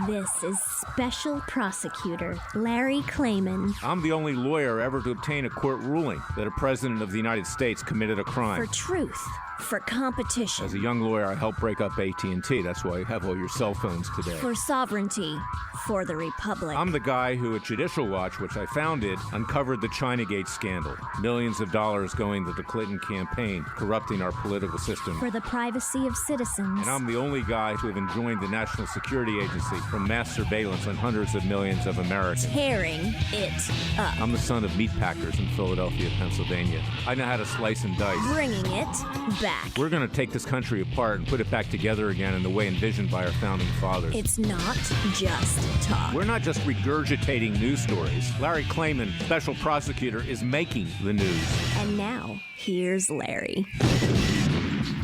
This is Special Prosecutor Larry Klayman. I'm the only lawyer ever to obtain a court ruling that a president of the United States committed a crime. For truth, for competition. As a young lawyer, I helped break up AT&T. That's why you have all your cell phones today. For sovereignty, for the Republic. I'm the guy who at Judicial Watch, which I founded, uncovered the Chinagate scandal. Millions of dollars going to the Clinton campaign, corrupting our political system. For the privacy of citizens. And I'm the only guy to have enjoined the National Security Agency from mass surveillance on hundreds of millions of Americans. Tearing it up. I'm the son of meat packers in Philadelphia, Pennsylvania. I know how to slice and dice. Bringing it back. We're going to take this country apart and put it back together again in the way envisioned by our founding fathers. It's not just talk. We're not just regurgitating news stories. Larry Klayman, special prosecutor, is making the news. And now, here's Larry.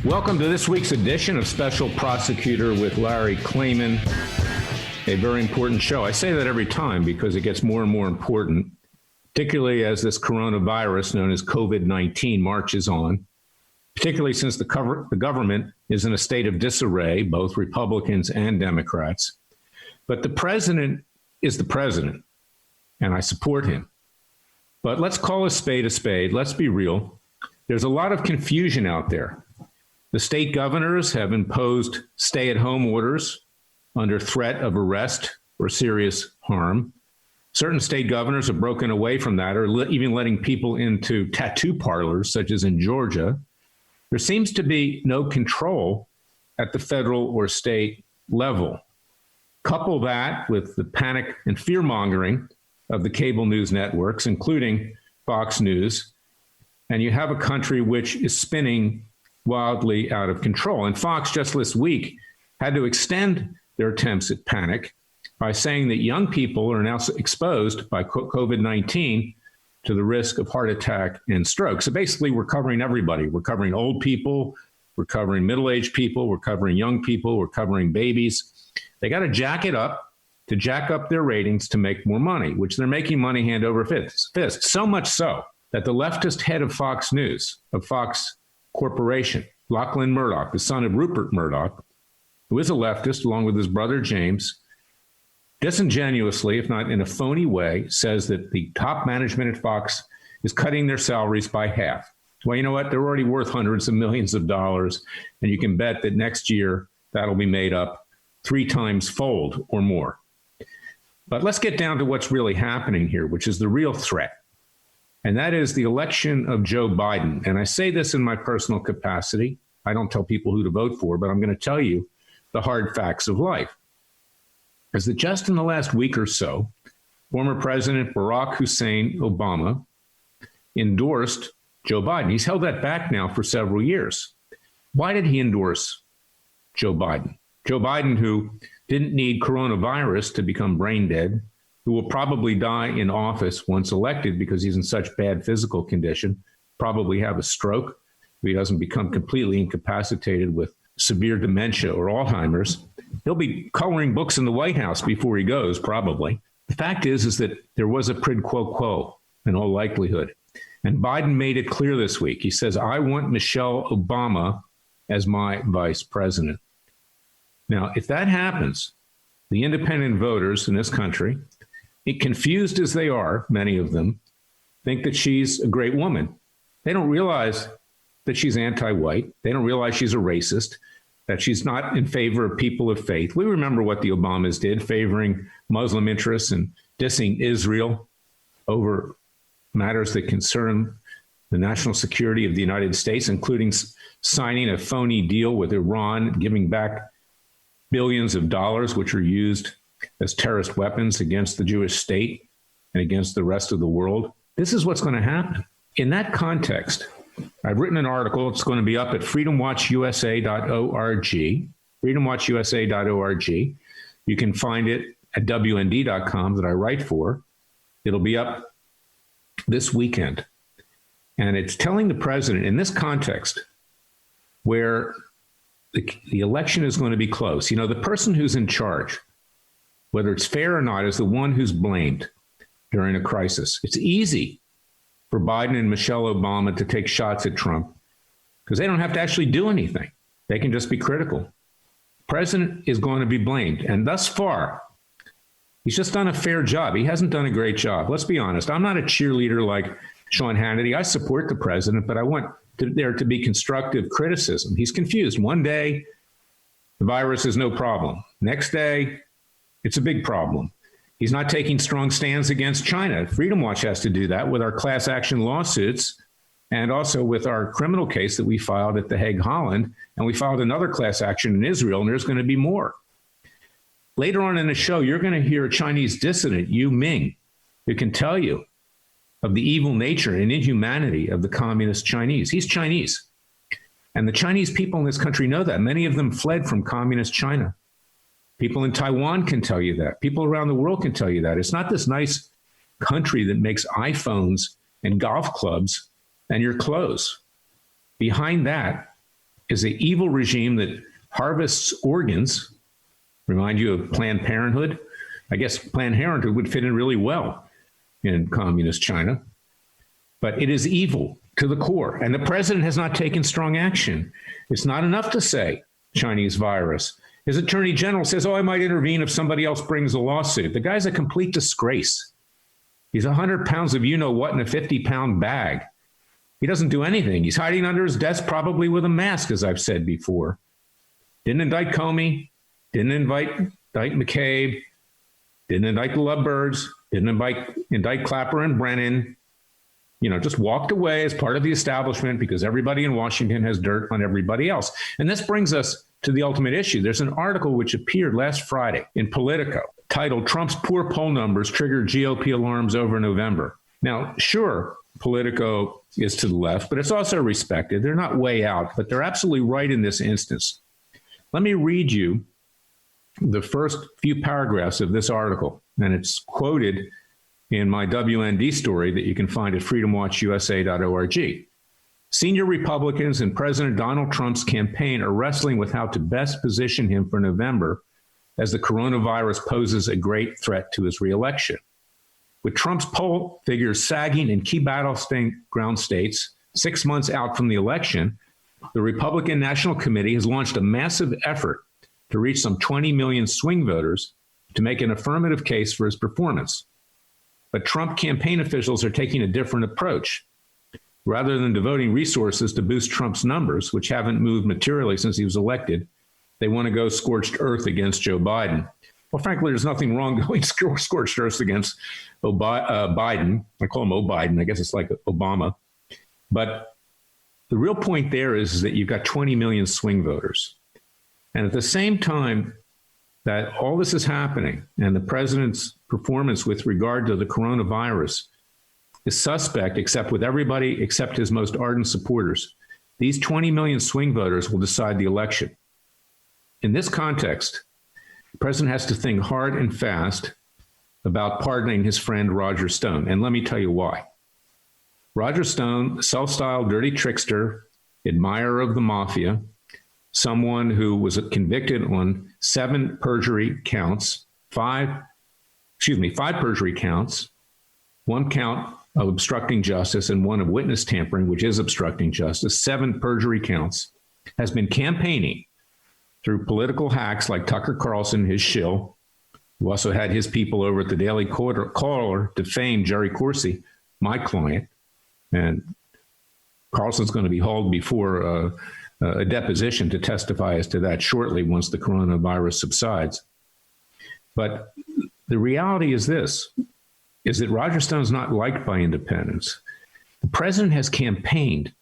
Welcome to this week's edition of Special Prosecutor with Larry Klayman. A very important show. I say that every time because it gets more and more important, particularly as this coronavirus known as COVID-19 marches on, particularly since the government is in a state of disarray, both Republicans and Democrats. But the president is the president, and I support him. But let's call a spade a spade. Let's be real. There's a lot of confusion out there. The state governors have imposed stay-at-home orders under threat of arrest or serious harm. Certain state governors have broken away from that, or even letting people into tattoo parlors, such as in Georgia. There seems to be no control at the federal or state level. Couple that with the panic and fear-mongering of the cable news networks, including Fox News, and you have a country which is spinning wildly out of control. And Fox just this week had to extend their attempts at panic by saying that young people are now exposed by COVID-19 to the risk of heart attack and stroke. So basically, we're covering everybody. We're covering old people, we're covering middle-aged people, we're covering young people, we're covering babies. They got to jack it up to jack up their ratings to make more money, which they're making money hand over fist. So much so that the leftist head of Fox News, of Fox Corporation, Lachlan Murdoch, the son of Rupert Murdoch, who is a leftist, along with his brother James, disingenuously, if not in a phony way, says that the top management at Fox is cutting their salaries by half. Well, you know what? They're already worth hundreds of millions of dollars, and you can bet that next year that'll be made up 3 times fold or more. But let's get down to what's really happening here, which is the real threat. And that is the election of Joe Biden. And I say this in my personal capacity. I don't tell people who to vote for, but I'm going to tell you the hard facts of life. Is that just in the last week or so, former President Barack Hussein Obama endorsed Joe Biden. He's held that back now for several years. Why did he endorse Joe Biden? Joe Biden, who didn't need coronavirus to become brain dead, who will probably die in office once elected because he's in such bad physical condition, probably have a stroke if he doesn't become completely incapacitated with severe dementia or Alzheimer's. He'll be coloring books in the White House before he goes, probably. The fact is that there was a quid pro quo in all likelihood. And Biden made it clear this week. He says, I want Michelle Obama as my vice president. Now, if that happens, the independent voters in this country, confused as they are, many of them, think that she's a great woman. They don't realize that she's anti-white. They don't realize she's a racist, that she's not in favor of people of faith. We remember what the Obamas did, favoring Muslim interests and dissing Israel over matters that concern the national security of the United States, including signing a phony deal with Iran, giving back billions of dollars, which are used as terrorist weapons against the Jewish state and against the rest of the world. This is what's going to happen. In that context, I've written an article. It's going to be up at freedomwatchusa.org, freedomwatchusa.org. You can find it at WND.com that I write for. It'll be up this weekend. And it's telling the president in this context where the election is going to be close. You know, the person who's in charge, whether it's fair or not, is the one who's blamed during a crisis. It's easy for Biden and Michelle Obama to take shots at Trump because they don't have to actually do anything. They can just be critical. The president is going to be blamed. And thus far, He's just done a fair job. He hasn't done a great job. Let's be honest. I'm not a cheerleader like Sean Hannity. I support the president, but I want there to be constructive criticism. He's confused. One day, the virus is no problem. Next day, it's a big problem. He's not taking strong stands against China. Freedom Watch has to do that with our class action lawsuits and also with our criminal case that we filed at The Hague, Holland. And we filed another class action in Israel, and there's going to be more. Later on in the show, you're going to hear a Chinese dissident, Yu Ming, who can tell you of the evil nature and inhumanity of the communist Chinese. He's Chinese. And the Chinese people in this country know that. Many of them fled from communist China. People in Taiwan can tell you that. People around the world can tell you that. It's not this nice country that makes iPhones and golf clubs and your clothes. Behind that is an evil regime that harvests organs. Remind you of Planned Parenthood? I guess Planned Parenthood would fit in really well in communist China. But it is evil to the core. And the president has not taken strong action. It's not enough to say Chinese virus. His attorney general says, I might intervene if somebody else brings a lawsuit. The guy's a complete disgrace. He's 100 pounds of you-know-what in a 50-pound bag. He doesn't do anything. He's hiding under his desk, probably with a mask, as I've said before. Didn't indict Comey. Didn't indict McCabe. Didn't indict the Lovebirds. Didn't indict Clapper and Brennan. Just walked away as part of the establishment because everybody in Washington has dirt on everybody else. And this brings us to the ultimate issue. There's an article which appeared last Friday in Politico titled "Trump's Poor Poll Numbers Triggered GOP Alarms Over November." Now, sure, Politico is to the left, but it's also respected. They're not way out, but they're absolutely right in this instance. Let me read you the first few paragraphs of this article, and it's quoted in my WND story that you can find at freedomwatchusa.org. Senior Republicans and President Donald Trump's campaign are wrestling with how to best position him for November as the coronavirus poses a great threat to his reelection. With Trump's poll figures sagging in key battleground states 6 months out from the election, the Republican National Committee has launched a massive effort to reach some 20 million swing voters to make an affirmative case for his performance. But Trump campaign officials are taking a different approach. Rather than devoting resources to boost Trump's numbers, which haven't moved materially since he was elected, they want to go scorched earth against Joe Biden. Well, frankly, there's nothing wrong going scorched earth against Biden. I call him O'Biden. I guess it's like Obama. But the real point there is that you've got 20 million swing voters. And at the same time that all this is happening and the president's performance with regard to the coronavirus is suspect, except with everybody except his most ardent supporters, these 20 million swing voters will decide the election. In this context, the president has to think hard and fast about pardoning his friend Roger Stone. And let me tell you why. Roger Stone, self-styled dirty trickster, admirer of the mafia, someone who was convicted on 5 perjury counts, 1 count of obstructing justice and 1 of witness tampering, which is obstructing justice, 7 perjury counts, has been campaigning through political hacks like Tucker Carlson, his shill, who also had his people over at the Daily Caller defame Jerry Corsi, my client. And Carlson's going to be hauled before a deposition to testify as to that shortly once the coronavirus subsides. But the reality is this, is that Roger Stone's not liked by independents. The president has campaigned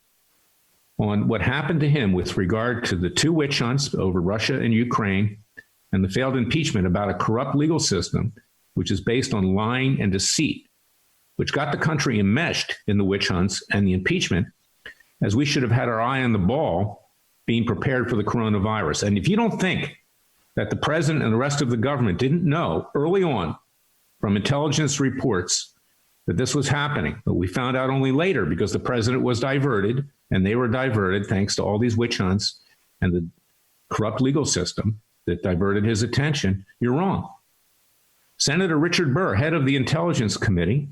on what happened to him with regard to the 2 witch hunts over Russia and Ukraine and the failed impeachment about a corrupt legal system, which is based on lying and deceit, which got the country enmeshed in the witch hunts and the impeachment, as we should have had our eye on the ball being prepared for the coronavirus. And if you don't think that the president and the rest of the government didn't know early on from intelligence reports that this was happening, but we found out only later because the president was diverted, and they were diverted thanks to all these witch hunts and the corrupt legal system that diverted his attention, you're wrong. Senator Richard Burr, head of the Intelligence Committee,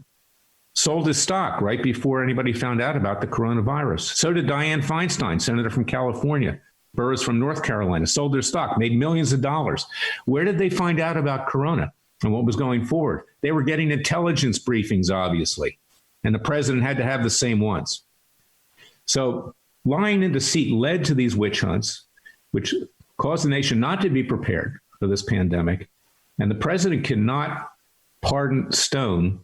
sold his stock right before anybody found out about the coronavirus. So did Dianne Feinstein, senator from California. Burr is from North Carolina, sold their stock, made millions of dollars. Where did they find out about corona? and what was going forward. They were getting intelligence briefings, obviously, and the president had to have the same ones. So lying and deceit led to these witch hunts, which caused the nation not to be prepared for this pandemic. And the president cannot pardon Stone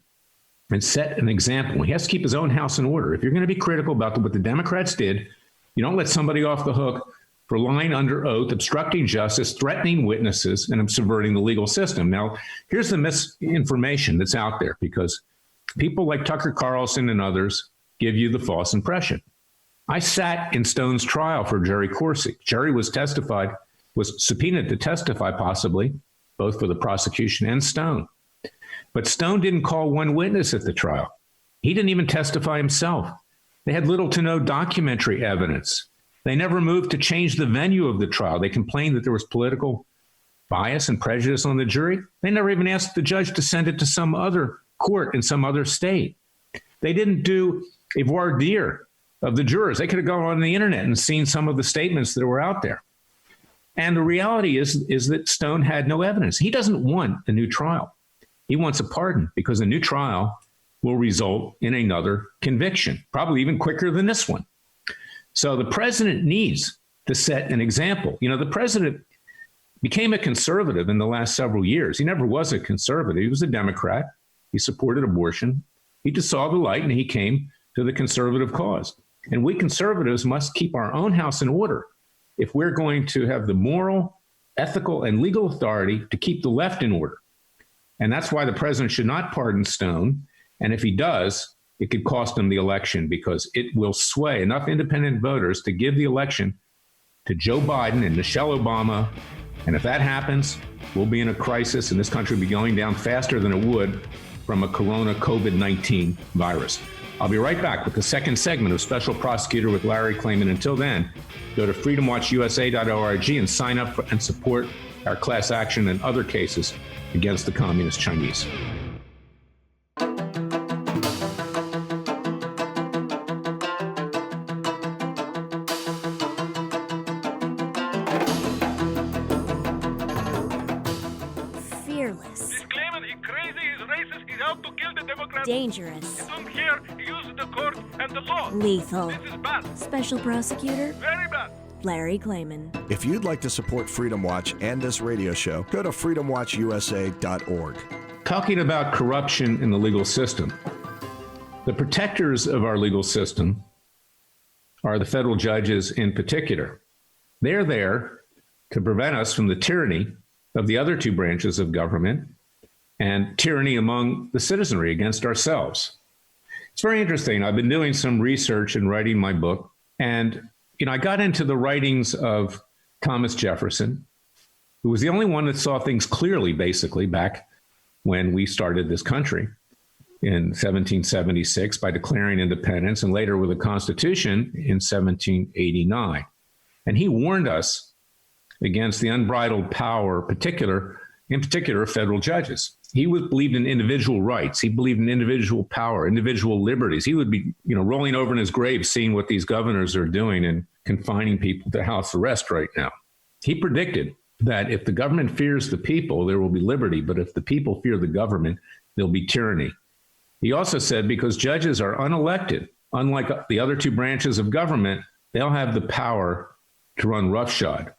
and set an example. He has to keep his own house in order. If you're going to be critical about what the Democrats did, you don't let somebody off the hook for lying under oath, obstructing justice, threatening witnesses, and subverting the legal system. Now, here's the misinformation that's out there, because people like Tucker Carlson and others give you the false impression. I sat in Stone's trial for Jerry Corsi. Jerry was subpoenaed to testify, possibly, both for the prosecution and Stone. But Stone didn't call one witness at the trial. He didn't even testify himself. They had little to no documentary evidence. They never moved to change the venue of the trial. They complained that there was political bias and prejudice on the jury. They never even asked the judge to send it to some other court in some other state. They didn't do a voir dire of the jurors. They could have gone on the internet and seen some of the statements that were out there. And the reality is that Stone had no evidence. He doesn't want a new trial. He wants a pardon, because a new trial will result in another conviction, probably even quicker than this one. So the president needs to set an example. You know, the president became a conservative in the last several years. He never was a conservative. He was a Democrat. He supported abortion. He just saw the light and he came to the conservative cause. And we conservatives must keep our own house in order if we're going to have the moral, ethical, and legal authority to keep the left in order. And that's why the president should not pardon Stone. And if he does, it could cost him the election, because it will sway enough independent voters to give the election to Joe Biden and Michelle Obama. And if that happens, we'll be in a crisis, and this country will be going down faster than it would from a COVID-19 virus. I'll be right back with the second segment of Special Prosecutor with Larry Klayman. Until then, go to freedomwatchusa.org and sign up and support our class action and other cases against the Communist Chinese. Fearless. He's claiming he's crazy, he's racist, he's out to kill the Democrats. Dangerous. You don't care, he uses the court and the law. Lethal. This is bad. Special Prosecutor Very bad. Larry Klayman. If you'd like to support Freedom Watch and this radio show, go to freedomwatchusa.org. Talking about corruption in the legal system, the protectors of our legal system are the federal judges in particular. They're there to prevent us from the tyranny of the other two branches of government and tyranny among the citizenry against ourselves. It's very interesting. I've been doing some research and writing my book, and I got into the writings of Thomas Jefferson, who was the only one that saw things clearly, basically, back when we started this country in 1776 by declaring independence, and later with the Constitution in 1789. And he warned us against the unbridled power, in particular, of federal judges. He believed in individual rights. He believed in individual power, individual liberties. He would be, rolling over in his grave, seeing what these governors are doing and confining people to house arrest right now. He predicted that if the government fears the people, there will be liberty. But if the people fear the government, there'll be tyranny. He also said, because judges are unelected, unlike the other two branches of government, they'll have the power to run roughshod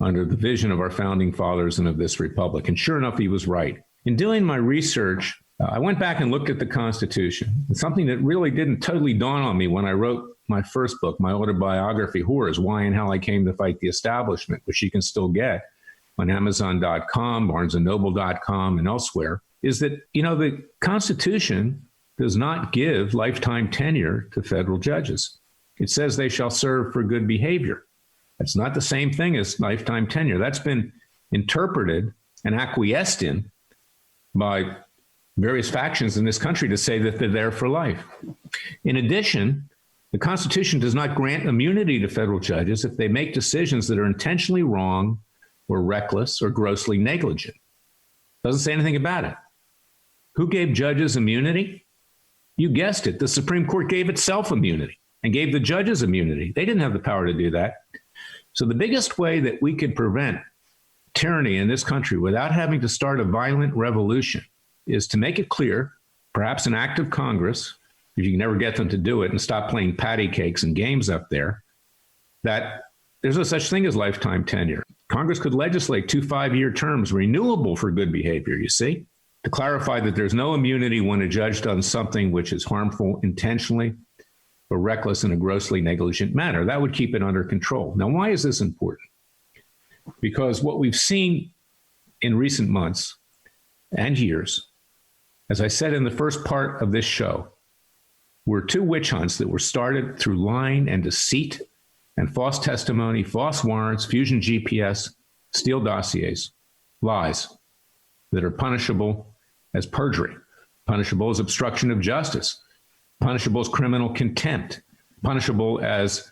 under the vision of our founding fathers and of this republic. And sure enough, he was right. In doing my research, I went back and looked at the Constitution. It's something that really didn't totally dawn on me when I wrote my first book, my autobiography, Horrors, Why and How I Came to Fight the Establishment, which you can still get on Amazon.com, BarnesandNoble.com, and elsewhere, is that, the Constitution does not give lifetime tenure to federal judges. It says they shall serve for good behavior. That's not the same thing as lifetime tenure. That's been interpreted and acquiesced in by various factions in this country to say that they're there for life. In addition, the Constitution does not grant immunity to federal judges if they make decisions that are intentionally wrong or reckless or grossly negligent. Doesn't say anything about it. Who gave judges immunity? You guessed it. The Supreme Court gave itself immunity and gave the judges immunity. They didn't have the power to do that. So the biggest way that we could prevent tyranny in this country without having to start a violent revolution is to make it clear, perhaps an act of Congress, if you can never get them to do it and stop playing patty cakes and games up there, that there's no such thing as lifetime tenure. Congress could legislate 2 5-year terms renewable for good behavior, you see, to clarify that there's no immunity when a judge does something which is harmful intentionally or reckless in a grossly negligent manner. That would keep it under control. Now, why is this important? Because what we've seen in recent months and years, as I said in the first part of this show, were 2 witch hunts that were started through lying and deceit and false testimony, false warrants, fusion GPS, Steele dossiers, lies that are punishable as perjury, punishable as obstruction of justice, punishable as criminal contempt, punishable as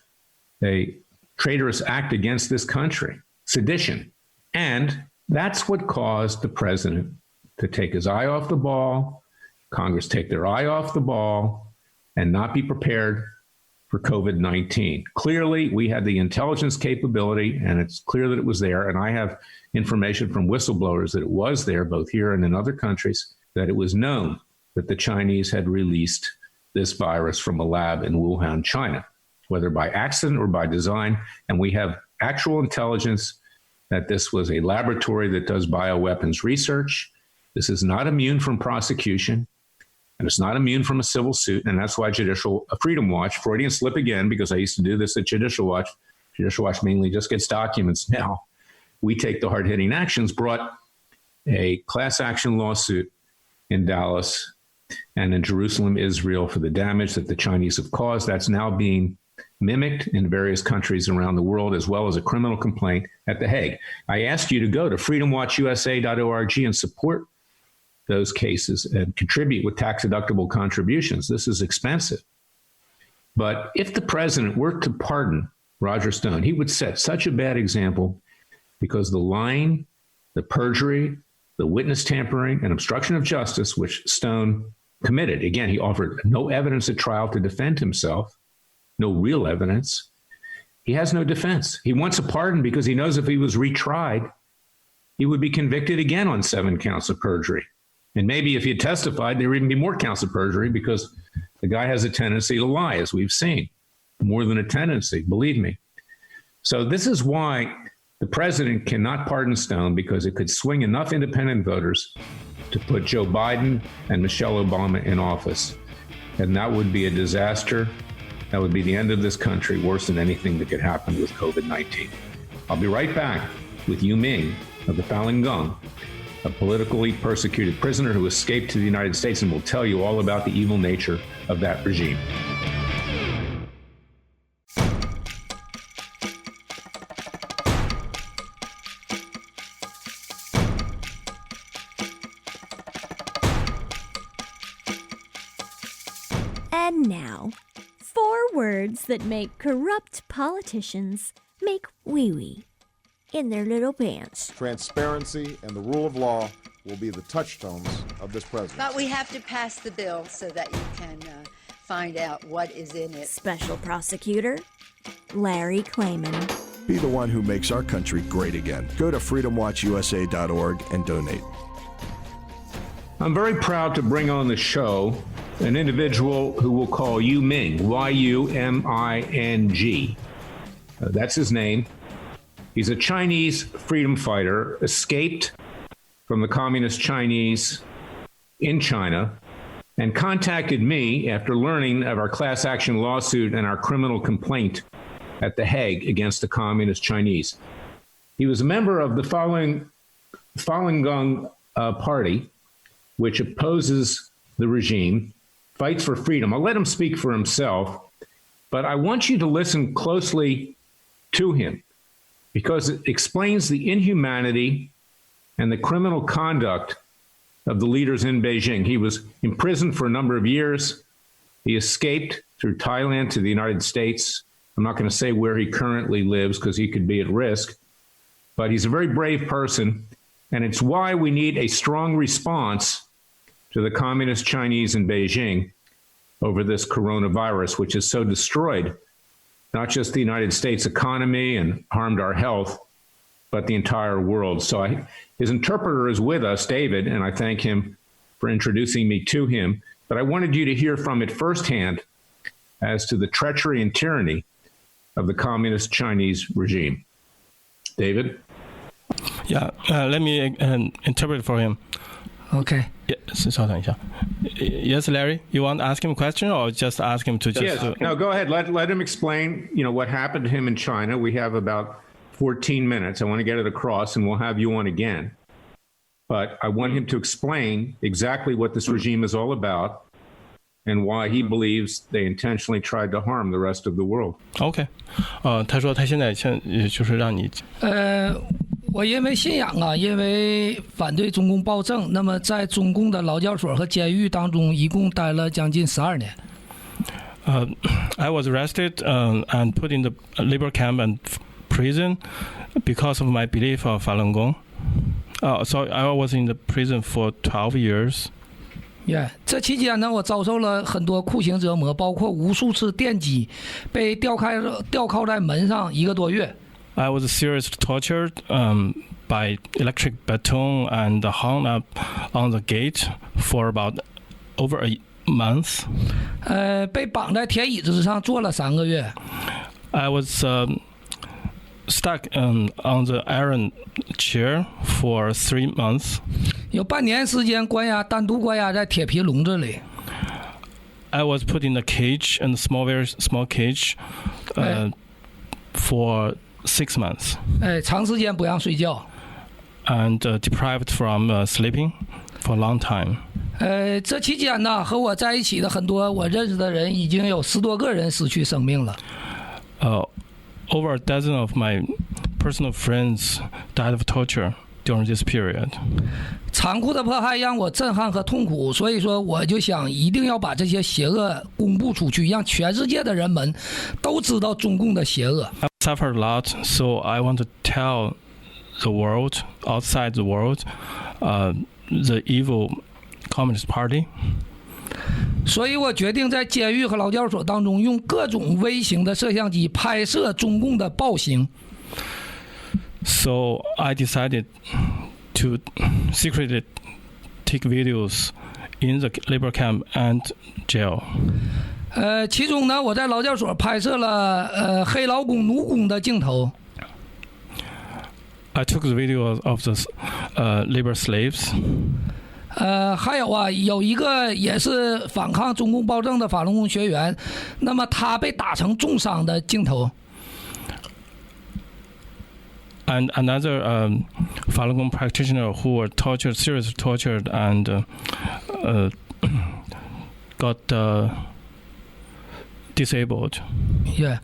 a traitorous act against this country, sedition. And that's what caused the president to take his eye off the ball, Congress take their eye off the ball, and not be prepared for COVID-19. Clearly, we had the intelligence capability, and it's clear that it was there. And I have information from whistleblowers that it was there, both here and in other countries, that it was known that the Chinese had released this virus from a lab in Wuhan, China, whether by accident or by design. And we have actual intelligence that this was a laboratory that does bioweapons research. This is not immune from prosecution. And it's not immune from a civil suit. And that's why Judicial Freedom Watch, Freudian slip again, because I used to do this at Judicial Watch. Judicial Watch mainly just gets documents now. We take the hard-hitting actions, brought a class action lawsuit in Dallas and in Jerusalem, Israel, for the damage that the Chinese have caused. That's now being mimicked in various countries around the world, as well as a criminal complaint at The Hague. I asked you to go to freedomwatchusa.org and support those cases and contribute with tax-deductible contributions. This is expensive. But if the president were to pardon Roger Stone, he would set such a bad example because the lying, the perjury, the witness tampering, and obstruction of justice, which Stone committed. Again, he offered no evidence at trial to defend himself, no real evidence. He has no defense. He wants a pardon because he knows if he was retried, he would be convicted again on 7 counts of perjury. And maybe if he had testified, there would even be more counts of perjury because the guy has a tendency to lie, as we've seen. More than a tendency, believe me. So this is why the president cannot pardon Stone, because it could swing enough independent voters to put Joe Biden and Michelle Obama in office. And that would be a disaster. That would be the end of this country, worse than anything that could happen with COVID-19. I'll be right back with Yu Ming of the Falun Gong, a politically persecuted prisoner who escaped to the United States, and will tell you all about the evil nature of that regime. And now, 4 words that make corrupt politicians make wee-wee in their little pants. Transparency and the rule of law will be the touchstones of this presidency. But we have to pass the bill so that you can find out what is in it. Special Prosecutor Larry Klayman. Be the one who makes our country great again. Go to freedomwatchusa.org and donate. I'm very proud to bring on the show an individual who we'll call Yu Ming, Y-U-M-I-N-G. That's his name. He's a Chinese freedom fighter, escaped from the communist Chinese in China, and contacted me after learning of our class action lawsuit and our criminal complaint at The Hague against the communist Chinese. He was a member of the Falun Gong party, which opposes the regime, fights for freedom. I'll let him speak for himself, but I want you to listen closely to him, because it explains the inhumanity and the criminal conduct of the leaders in Beijing. He was imprisoned for a number of years. He escaped through Thailand to the United States. I'm not going to say where he currently lives because he could be at risk, but he's a very brave person, and it's why we need a strong response to the communist Chinese in Beijing over this coronavirus, which has so destroyed not just the United States economy and harmed our health, but the entire world. So his interpreter is with us, David, and I thank him for introducing me to him. But I wanted you to hear from it firsthand as to the treachery and tyranny of the communist Chinese regime. David? Yeah, let me interpret for him. Okay. Yes, Larry, you want to ask him a question or just ask him to just... Yes, no, go ahead. Let him explain, what happened to him in China. We have about 14 minutes. I want to get it across, and we'll have you on again. But I want him to explain exactly what this regime is all about and why he believes they intentionally tried to harm the rest of the world. Okay. 他说他现在就是让你我因为信仰啊，因为反对中共暴政，那么在中共的劳教所和监狱当中一共待了将近12年。I was arrested and put in the labor camp and prison because of my belief of Falun Gong. So I was in the prison for 12 years. 这期间呢，我遭受了很多酷刑折磨，包括无数次电击，被吊铐在门上1个多月。I was seriously tortured by electric baton and hung up on the gate for about over a month. 被绑在铁椅子上坐了3个月。I was stuck on the iron chair for 3 months. 有半年时间单独关押在铁皮笼子里。I was put in a cage, in a very small cage, for 6 months. 长时间不让睡觉。And deprived from sleeping for a long time. 这期间呢，和我在一起的很多我认识的人，已经有10多个人失去生命了。Over a dozen of my personal friends died of torture during this period. 残酷的迫害让我震撼和痛苦，所以说我就想一定要把这些邪恶公布出去，让全世界的人们都知道中共的邪恶。I suffered a lot, so I want to tell the world, outside the world, the evil Communist Party. 所以我决定在监狱和劳教所当中用各种微型的摄像机拍摄中共的暴行。So I decided to secretly take videos in the labor camp and jail. 其中呢，我在劳教所拍摄了黑劳工、奴工的镜头。I took the video of the labor slaves. 还有啊，有一个也是反抗中共暴政的法轮功学员，那么他被打成重伤的镜头。And another Falun Gong practitioner who were seriously tortured, and got disabled. Yeah.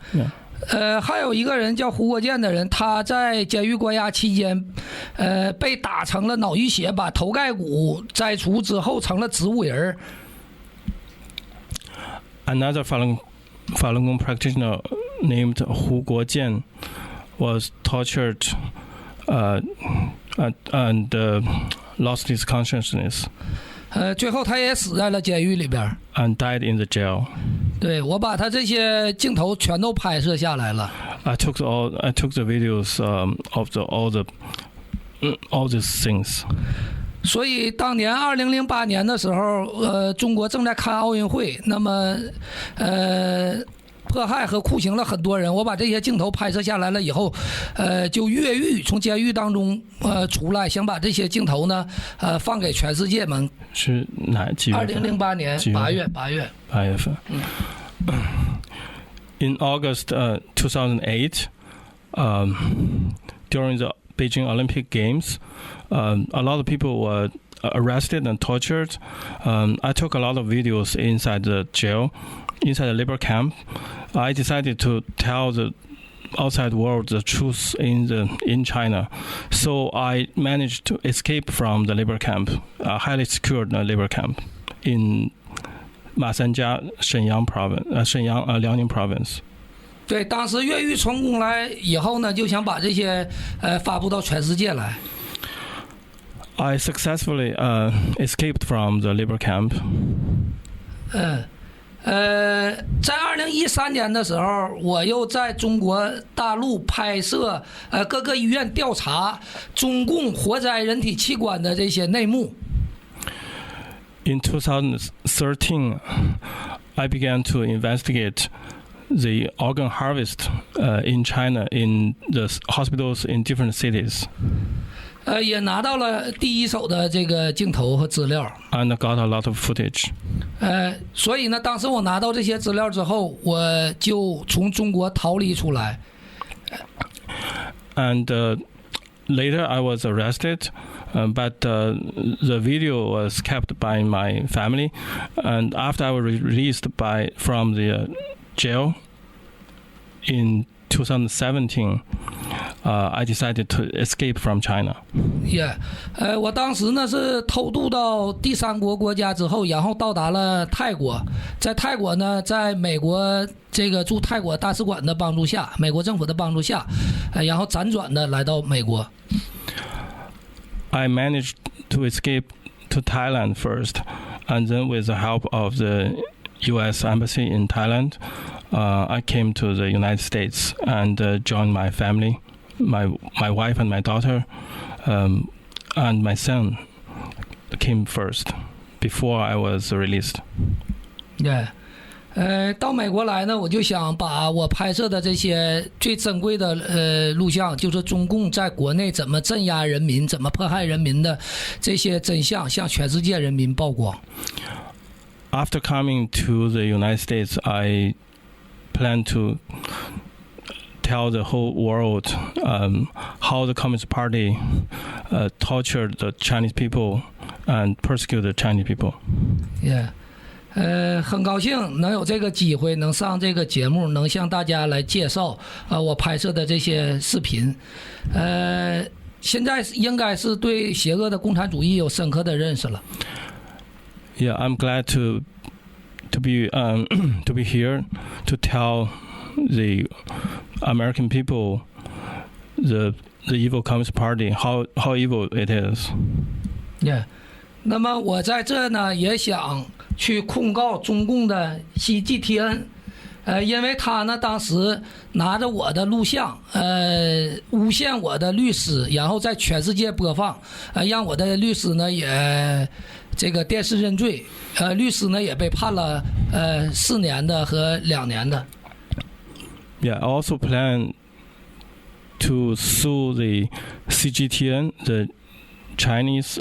还有一个人叫胡国建的人，他在监狱关押期间，被打成了脑溢血，把头盖骨摘除之后成了植物人。Another Falun Gong practitioner named Hu Guojian was tortured and lost his consciousness. 最后他也死在了监狱里边。And died in the jail. 对，我把他这些镜头全都拍摄下来了。I took the videos of all these things. 所以当年2008年的时候，中国正在看奥运会，那么迫害和酷刑了很多人。我把这些镜头拍摄下来了以后，就越狱，从监狱当中出来，想把这些镜头呢放给全世界们。是哪几月份？2008年8月份。In August 2008, during the Beijing Olympic Games, a lot of people were arrested and tortured. I took a lot of videos inside the jail, inside the labor camp. I decided to tell the outside world the truth in China. So I managed to escape from the labor camp, a highly secured labor camp in 马三家沈阳 province, 辽宁 province. 对，当时越狱成功来以后呢，就想把这些发布到全世界来。I successfully escaped from the labor camp. 在2013年的时候，我又在中国大陆拍摄各个医院调查中共活摘人体器官的这些内幕。In 2013, I began to investigate the organ harvest in China in the hospitals in different cities. 也拿到了第一手的这个镜头和资料 ，and got a lot of footage. 所以呢，当时我拿到这些资料之后，我就从中国逃离出来。And later I was arrested, but the video was kept by my family. And after I was released from the jail in 2017. I decided to escape from China. Yeah, 我当时呢是偷渡到第三国国家之后，然后到达了泰国。在泰国呢，在美国这个驻泰国大使馆的帮助下，美国政府的帮助下，然后辗转的来到美国。I managed to escape to Thailand first, and then with the help of the U.S. Embassy in Thailand, I came to the United States and joined my family. My wife and my daughter, and my son came first before I was released. Yeah. 到美国来呢，我就想把我拍摄的这些最珍贵的录像，就是中共在国内怎么镇压人民、怎么迫害人民的这些真相，向全世界人民曝光。After coming to the United States, I plan to tell the whole world how the Communist Party tortured the Chinese people and persecuted the Chinese people. Yeah. 很高兴能有这个机会，能上这个节目，能向大家来介绍我拍摄的这些视频。现在应该是对邪恶的共产主义有深刻的认识了。Yeah, I'm glad to be here to tell the American people the evil Communist Party how evil it is. Yeah. 那么我在这呢也想去控告中共的 CGTN， 因为他呢当时拿着我的录像，诬陷我的律师，然后在全世界播放，让我的律师呢也这个电视认罪，律师呢也被判了4年的和2年的。Yeah, I also plan to sue the CGTN, the Chinese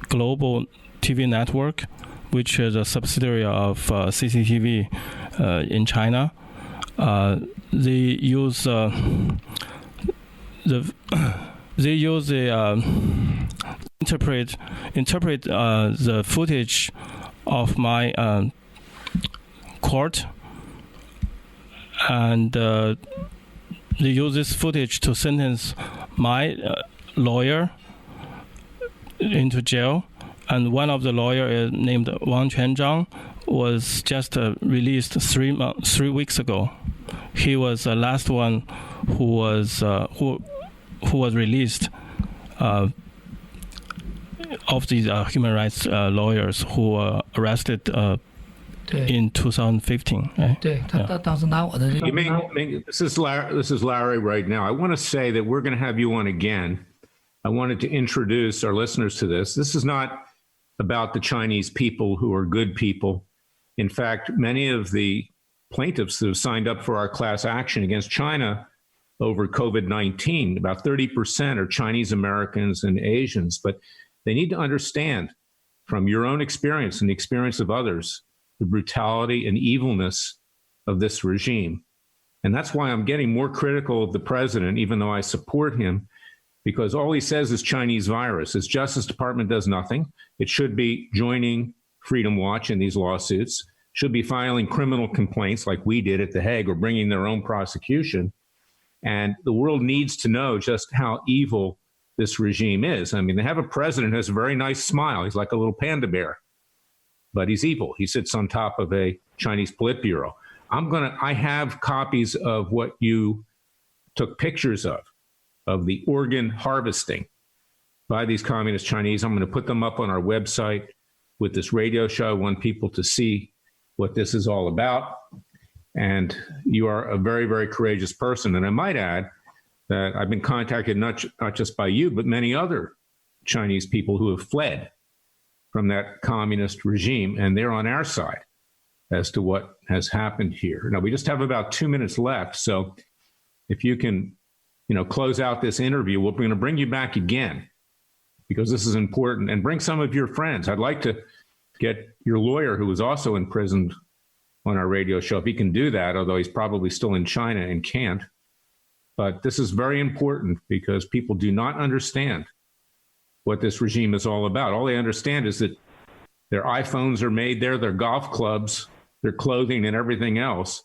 global TV network, which is a subsidiary of CCTV in China. They use interpret the footage of my court, and they use this footage to sentence my lawyer into jail. And one of the lawyers named Wang Quanzhang was just released 3 weeks ago. He was the last one who was released of these human rights lawyers who were arrested in 2015. Right? 对，他当时拿我的这个。This is Larry right now. I want to say that we're going to have you on again. I wanted to introduce our listeners to this. This is not about the Chinese people who are good people. In fact, many of the plaintiffs who have signed up for our class action against China over COVID-19, about 30% are Chinese Americans and Asians. But they need to understand from your own experience and the experience of others, the brutality and evilness of this regime. And that's why I'm getting more critical of the president, even though I support him, because all he says is Chinese virus. His Justice Department does nothing. It should be joining Freedom Watch in these lawsuits, should be filing criminal complaints like we did at The Hague, or bringing their own prosecution. And the world needs to know just how evil this regime is. I mean, they have a president who has a very nice smile. He's like a little panda bear, but he's evil. He sits on top of a Chinese Politburo. I have copies of what you took pictures of the organ harvesting by these communist Chinese. I'm going to put them up on our website with this radio show. I want people to see what this is all about. And you are a very, very courageous person. And I might add that I've been contacted not just by you, but many other Chinese people who have fled from that communist regime, and they're on our side as to what has happened here. Now, we just have about 2 minutes left, so if you can, close out this interview, we're going to bring you back again because this is important, and bring some of your friends. I'd like to get your lawyer, who was also imprisoned, on our radio show, if he can do that, although he's probably still in China and can't. But this is very important because people do not understand what this regime is all about. All they understand is that their iPhones are made there, their golf clubs, their clothing, and everything else.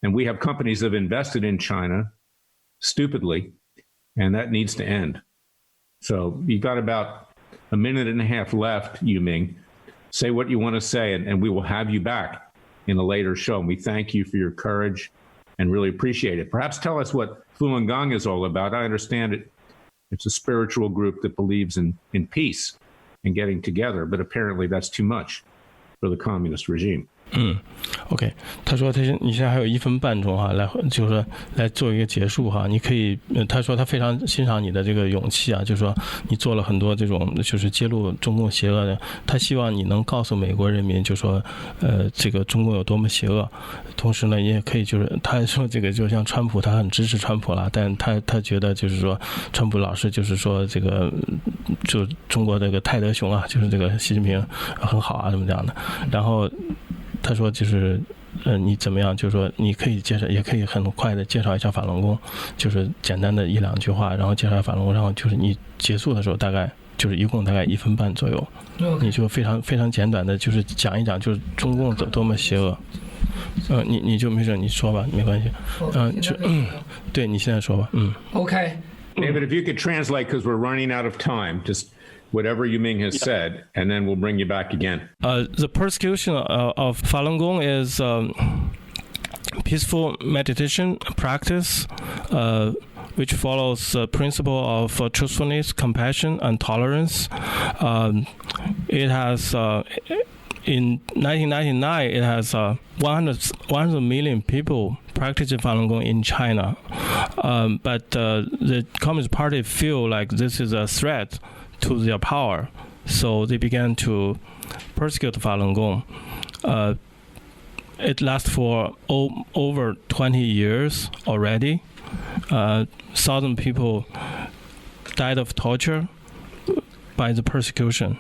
And we have companies that have invested in China stupidly, and that needs to end. So you've got about a minute and a half left, Yuming. Say what you want to say, and we will have you back in a later show. And we thank you for your courage and really appreciate it. Perhaps tell us what Falun Gong is all about. I understand it. It's a spiritual group that believes in peace and getting together, but apparently that's too much for the communist regime. OK， 他说你现在还有1分半钟哈，就是说来做一个结束哈。你可以，他说他非常欣赏你的这个勇气啊，就是说你做了很多这种就是揭露中共邪恶的，他希望你能告诉美国人民，就说这个中共有多么邪恶。同时呢，也可以就是他说这个就像川普，他很支持川普了，但他觉得就是说川普老师就是说这个就中国这个泰德熊啊，就是这个习近平很好啊，怎么讲的，然后。他说就是你怎么样，就是说你可以介绍，也可以很快的介绍一下法轮功，就是简单的1-2句话，然后介绍法轮功，然后就是你结束的时候大概就是一共大概1分半左右，你就非常非常简短的就是讲一讲就是中共多么邪恶。你就没事，你说吧，没关系。对，你现在说吧。OK. David, if you could translate, because we're running out of time, just whatever Yuming has said, and then we'll bring you back again. The persecution of Falun Gong is peaceful meditation practice, which follows the principle of truthfulness, compassion, and tolerance. It has in 1999, it has 100 million people practicing Falun Gong in China. But the Communist Party feel like this is a threat to their power, so they began to persecute Falun Gong. It lasts for over 20 years already. 1,000 people died of torture by the persecution,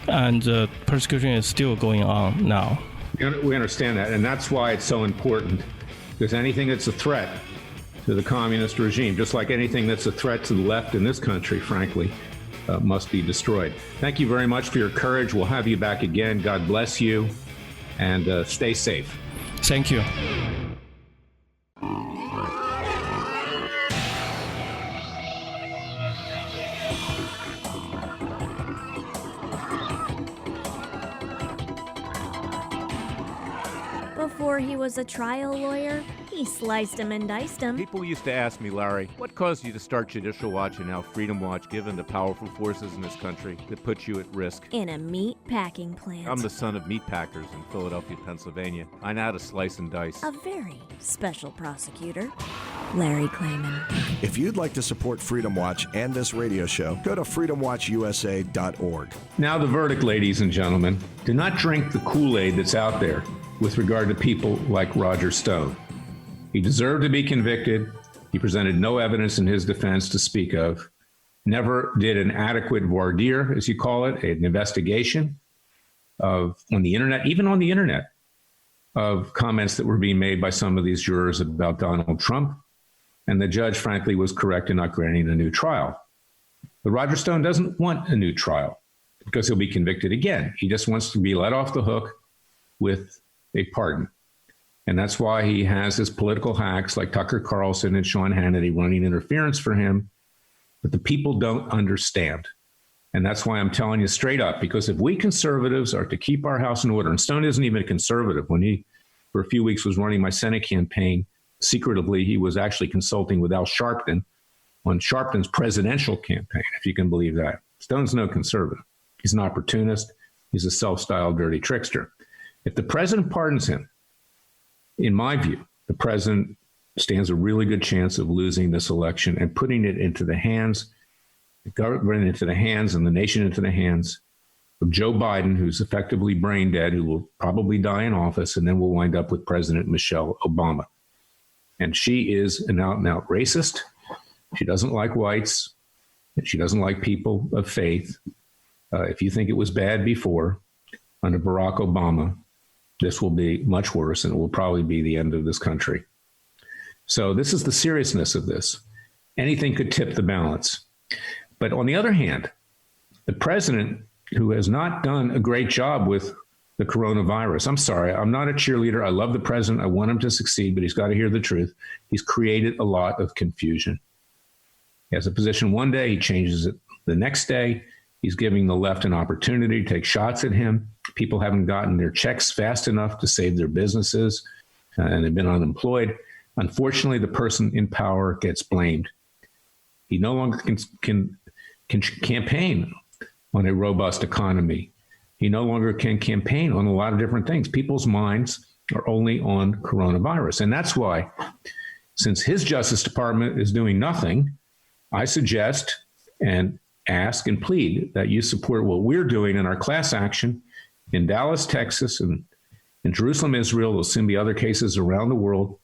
and the persecution is still going on now. We understand that, and that's why it's so important, because anything that's a threat to the communist regime, just like anything that's a threat to the left in this country, frankly, must be destroyed. Thank you very much for your courage. We'll have you back again. God bless you, and stay safe. Thank you. Before he was a trial lawyer, he sliced him and diced him. People used to ask me, Larry, what caused you to start Judicial Watch and now Freedom Watch, given the powerful forces in this country that put you at risk? In a meat packing plant. I'm the son of meat packers in Philadelphia, Pennsylvania. I know how to slice and dice. A very special prosecutor, Larry Klayman. If you'd like to support Freedom Watch and this radio show, go to freedomwatchusa.org. Now the verdict, ladies and gentlemen. Do not drink the Kool-Aid that's out there with regard to people like Roger Stone. He deserved to be convicted. He presented no evidence in his defense to speak of. Never did an adequate voir dire, as you call it, an investigation on the internet, even on the internet, of comments that were being made by some of these jurors about Donald Trump. And the judge, frankly, was correct in not granting a new trial. But Roger Stone doesn't want a new trial because he'll be convicted again. He just wants to be let off the hook with a pardon. And that's why he has his political hacks like Tucker Carlson and Sean Hannity running interference for him. But the people don't understand. And that's why I'm telling you straight up, because if we conservatives are to keep our house in order, and Stone isn't even a conservative. When he, for a few weeks, was running my Senate campaign, secretively, he was actually consulting with Al Sharpton on Sharpton's presidential campaign, if you can believe that. Stone's no conservative. He's an opportunist. He's a self-styled dirty trickster. If the president pardons him, in my view, the president stands a really good chance of losing this election and putting it into the hands, the government into the hands, and the nation into the hands of Joe Biden, who's effectively brain dead, who will probably die in office, and then we'll wind up with President Michelle Obama. And she is an out-and-out racist. She doesn't like whites. She doesn't like people of faith. If you think it was bad before, under Barack Obama, this will be much worse, and it will probably be the end of this country. So this is the seriousness of this. Anything could tip the balance. But on the other hand, the president, who has not done a great job with the coronavirus, I'm sorry, I'm not a cheerleader. I love the president. I want him to succeed, but he's got to hear the truth. He's created a lot of confusion. He has a position one day, he changes it the next day. He's giving the left an opportunity to take shots at him. People haven't gotten their checks fast enough to save their businesses, and they've been unemployed. Unfortunately, the person in power gets blamed. He no longer can campaign on a robust economy. He no longer can campaign on a lot of different things. People's minds are only on coronavirus. And that's why, since his Justice Department is doing nothing, I suggest and ask and plead that you support what we're doing in our class action in Dallas, Texas, and in Jerusalem, Israel. There'll soon be other cases around the world.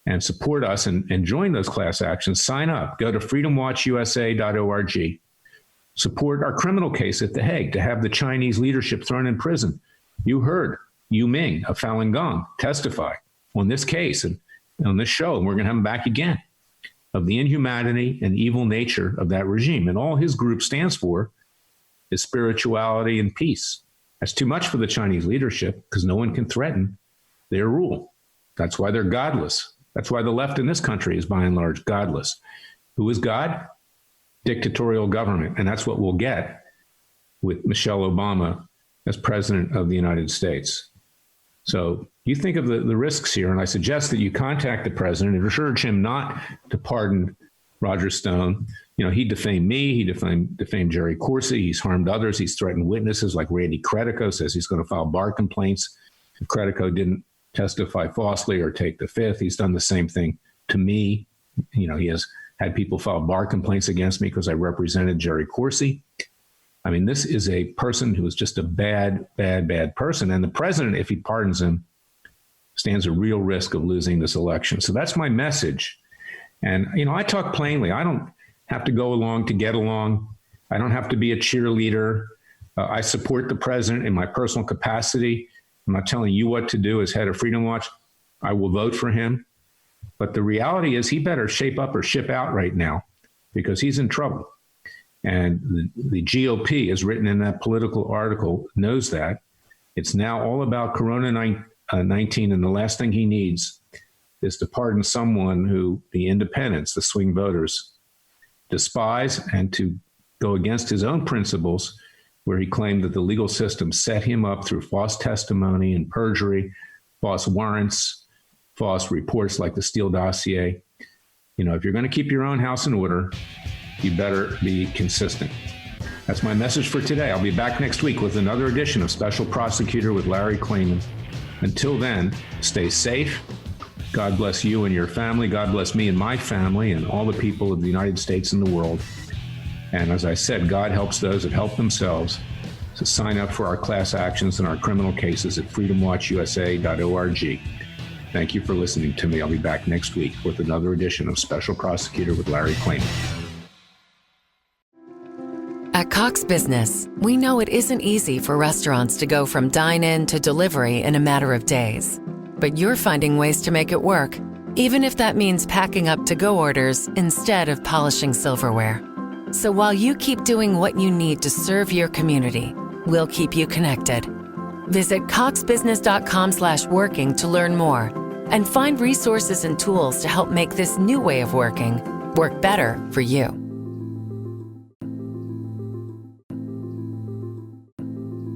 And support us and join those class actions. Sign up. Go to freedomwatchusa.org. Support our criminal case at The Hague to have the Chinese leadership thrown in prison. You heard Yu Ming of Falun Gong testify on this case and on this show, and we're going to have him back again, of the inhumanity and evil nature of that regime. And all his group stands for is spirituality and peace. That's too much for the Chinese leadership because no one can threaten their rule. That's why they're godless. That's why the left in this country is by and large godless. Who is God? Dictatorial government. And that's what we'll get with Michelle Obama as president of the United States. So you think of the risks here, and I suggest that you contact the president and urge him not to pardon Roger Stone. You know, he defamed me. He defamed Jerry Corsi. He's harmed others. He's threatened witnesses like Randy Credico, says he's going to file bar complaints if Credico didn't testify falsely or take the fifth. He's done the same thing to me. You know, he has had people file bar complaints against me because I represented Jerry Corsi. I mean, this is a person who is just a bad person. And the president, if he pardons him, stands a real risk of losing this election. So that's my message. And, you know, I talk plainly. I don't have to go along to get along. I don't have to be a cheerleader. I support the president in my personal capacity. I'm not telling you what to do as head of Freedom Watch. I will vote for him. But the reality is he better shape up or ship out right now because he's in trouble. And the GOP, as written in that political article, knows that. It's now all about Corona-19, and the last thing he needs is to pardon someone who the independents, the swing voters, despise, and to go against his own principles, where he claimed that the legal system set him up through false testimony and perjury, false warrants, false reports like the Steele dossier. You know, if you're going to keep your own house in order, you better be consistent. That's my message for today. I'll be back next week with another edition of Special Prosecutor with Larry Klayman. Until then, stay safe. God bless you and your family. God bless me and my family and all the people of the United States and the world. And as I said, God helps those that help themselves. So sign up for our class actions and our criminal cases at freedomwatchusa.org. Thank you for listening to me. I'll be back next week with another edition of Special Prosecutor with Larry Klayman. At Cox Business, we know it isn't easy for restaurants to go from dine-in to delivery in a matter of days. But you're finding ways to make it work, even if that means packing up to-go orders instead of polishing silverware. So while you keep doing what you need to serve your community, we'll keep you connected. Visit coxbusiness.com/working to learn more and find resources and tools to help make this new way of working work better for you.